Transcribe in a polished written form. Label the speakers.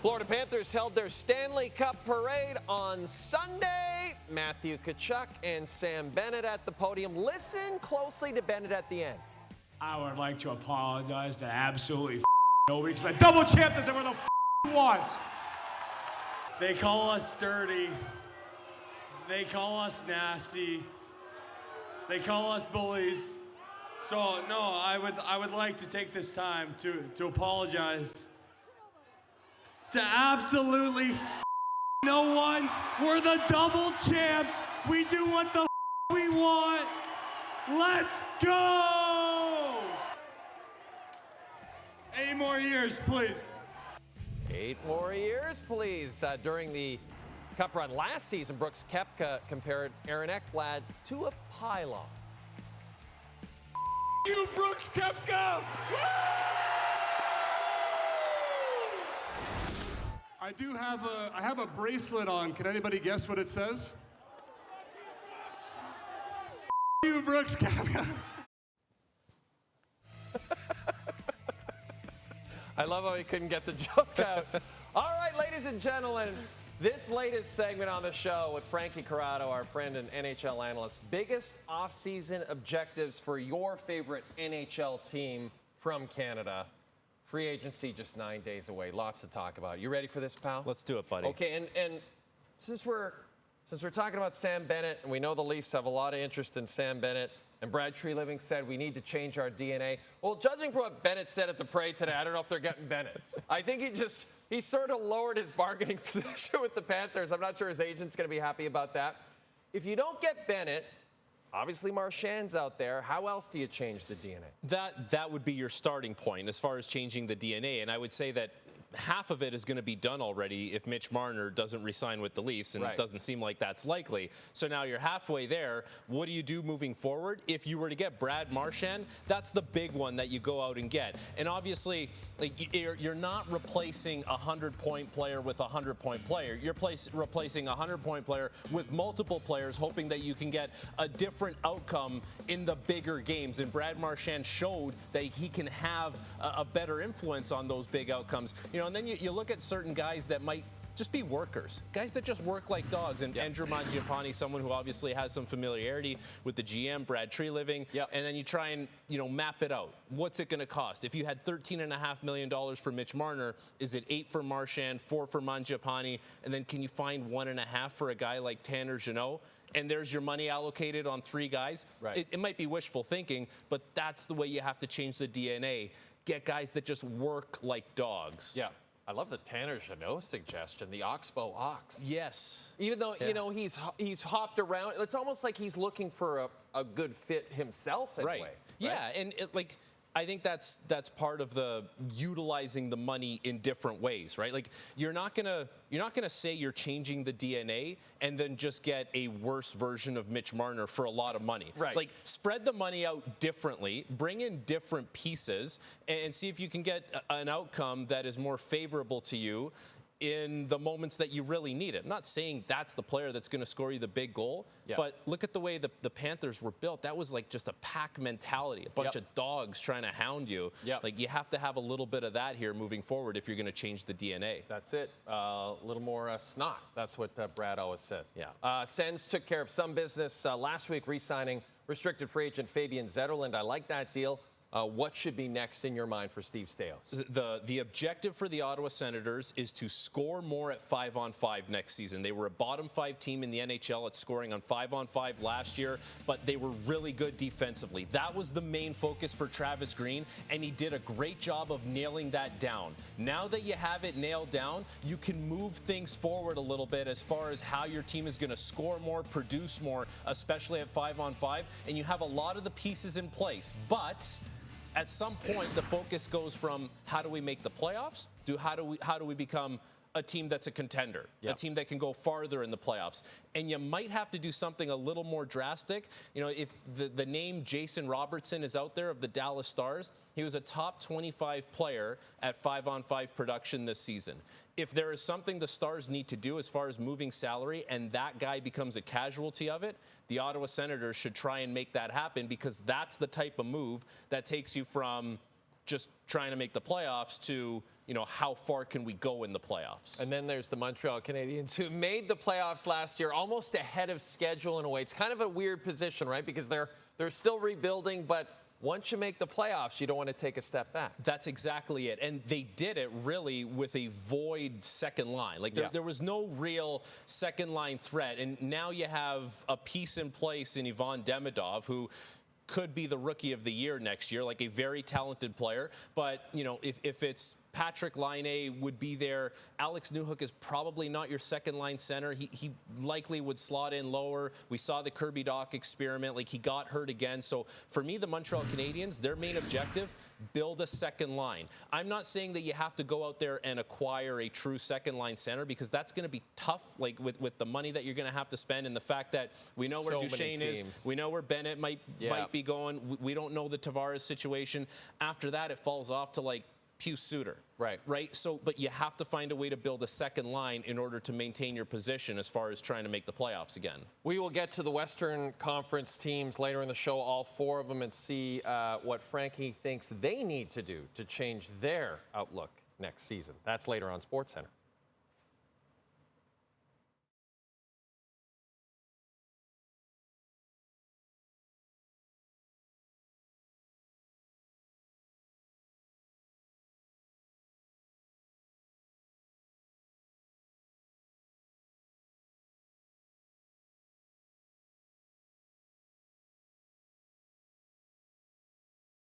Speaker 1: Florida Panthers held their Stanley Cup parade on Sunday. Matthew Tkachuk and Sam Bennett at the podium. Listen closely to Bennett at the end.
Speaker 2: I would like to apologize to absolutely nobody because I double champed this everyone the wants. They call us dirty. They call us nasty. They call us bullies. So no, I would like to take this time to apologize to absolutely no one. We're the double champs. We do what the we want. Let's go! 8 more years, please.
Speaker 1: 8 more years, please. During the Cup run last season, Brooks Koepka compared Aaron Ekblad to a pylon.
Speaker 2: You, Brooks Koepka!
Speaker 3: I have a bracelet on. Can anybody guess what it says? You, Brooks Koepka.
Speaker 1: I love how he couldn't get the joke out. All right, ladies and gentlemen, this latest segment on the show with Frankie Corrado, our friend and NHL analyst. Biggest offseason objectives for your favorite NHL team from Canada. Free agency just 9 days away. Lots to talk about. You ready for this, pal?
Speaker 4: Let's do it, buddy.
Speaker 1: Okay, and since we're talking about Sam Bennett, and we know the Leafs have a lot of interest in Sam Bennett, and Brad Treliving said we need to change our DNA. Well, judging from what Bennett said at the parade today, I don't know if they're getting Bennett. I think he sort of lowered his bargaining position with the Panthers. I'm not sure his agent's going to be happy about that. If you don't get Bennett, obviously Marchand's out there. How else do you change the DNA?
Speaker 4: That would be your starting point as far as changing the DNA. And I would say that half of it is going to be done already if Mitch Marner doesn't re-sign with the Leafs, and It doesn't seem like that's likely. So now you're halfway there. What do you do moving forward? If you were to get Brad Marchand, that's the big one that you go out and get. And obviously, like, you're not replacing a 100-point player with a 100-point player. You're replacing a 100-point player with multiple players, hoping that you can get a different outcome in the bigger games. And Brad Marchand showed that he can have a better influence on those big outcomes. You know, and then you look at certain guys that might just be workers, guys that just work like dogs. And Andrew Mangiapane, someone who obviously has some familiarity with the GM, Brad Treliving. And then you try and, map it out. What's it going to cost? If you had $13.5 million for Mitch Marner, is it 8 for Marchand, 4 for Mangiapane, and then can you find 1.5 for a guy like Tanner Jeannot? And there's your money allocated on 3 guys. It might be wishful thinking, but that's the way you have to change the DNA. Get guys that just work like dogs.
Speaker 1: Yeah. I love the Tanner Jeannot suggestion, the Oxbow Ox.
Speaker 4: Yes.
Speaker 1: Even though, he's hopped around, it's almost like he's looking for a good fit himself in a way.
Speaker 4: Yeah, and I think that's part of the utilizing the money in different ways, right? Like you're not gonna say you're changing the DNA and then just get a worse version of Mitch Marner for a lot of money. Like spread the money out differently, bring in different pieces, and see if you can get an outcome that is more favorable to you in the moments that you really need it. I'm not saying that's the player that's going to score you the big goal, but look at the way the Panthers were built. That was like just a pack mentality, a bunch of dogs trying to hound you. Like you have to have a little bit of that here moving forward if you're going to change the DNA.
Speaker 1: That's it. A little more snot. That's what Brad always says. Sens took care of some business last week, re-signing restricted free agent Fabian Zetterlund. I like that deal. What should be next in your mind for Steve Staios?
Speaker 4: The objective for the Ottawa Senators is to score more at 5-on-5 next season. They were a bottom 5 team in the NHL at scoring on 5-on-5 last year, but they were really good defensively. That was the main focus for Travis Green, and he did a great job of nailing that down. Now that you have it nailed down, you can move things forward a little bit as far as how your team is going to score more, produce more, especially at 5-on-5, and you have a lot of the pieces in place. But at some point, the focus goes from how do we make the playoffs to how do we become a team that's a contender, a team that can go farther in the playoffs. And you might have to do something a little more drastic. If the name Jason Robertson is out there of the Dallas Stars, he was a top 25 player at 5-on-5 production this season. If there is something the Stars need to do as far as moving salary and that guy becomes a casualty of it, the Ottawa Senators should try and make that happen, because that's the type of move that takes you from just trying to make the playoffs to how far can we go in the playoffs?
Speaker 1: And then there's the Montreal Canadiens, who made the playoffs last year almost ahead of schedule in a way. It's kind of a weird position, right? Because they're still rebuilding, but once you make the playoffs, you don't want to take a step back.
Speaker 4: That's exactly it. And they did it really with a void second line. Like there was no real second line threat. And now you have a piece in place in Ivan Demidov, who could be the rookie of the year next year, like a very talented player. But, if it's Patrick Laine would be there. Alex Newhook is probably not your second line center. He likely would slot in lower. We saw the Kirby Dach experiment. Like, he got hurt again. So for me, the Montreal Canadiens, their main objective, build a second line. I'm not saying that you have to go out there and acquire a true second line center, because that's going to be tough, like with the money that you're going to have to spend, and the fact that we know where Duchesne is, we know where Bennett might be going. We don't know the Tavares situation. After that, it falls off to like Pius Suter. Right. So, but you have to find a way to build a second line in order to maintain your position as far as trying to make the playoffs again.
Speaker 1: We will get to the Western Conference teams later in the show, all four of them, and see what Frankie thinks they need to do to change their outlook next season. That's later on SportsCenter.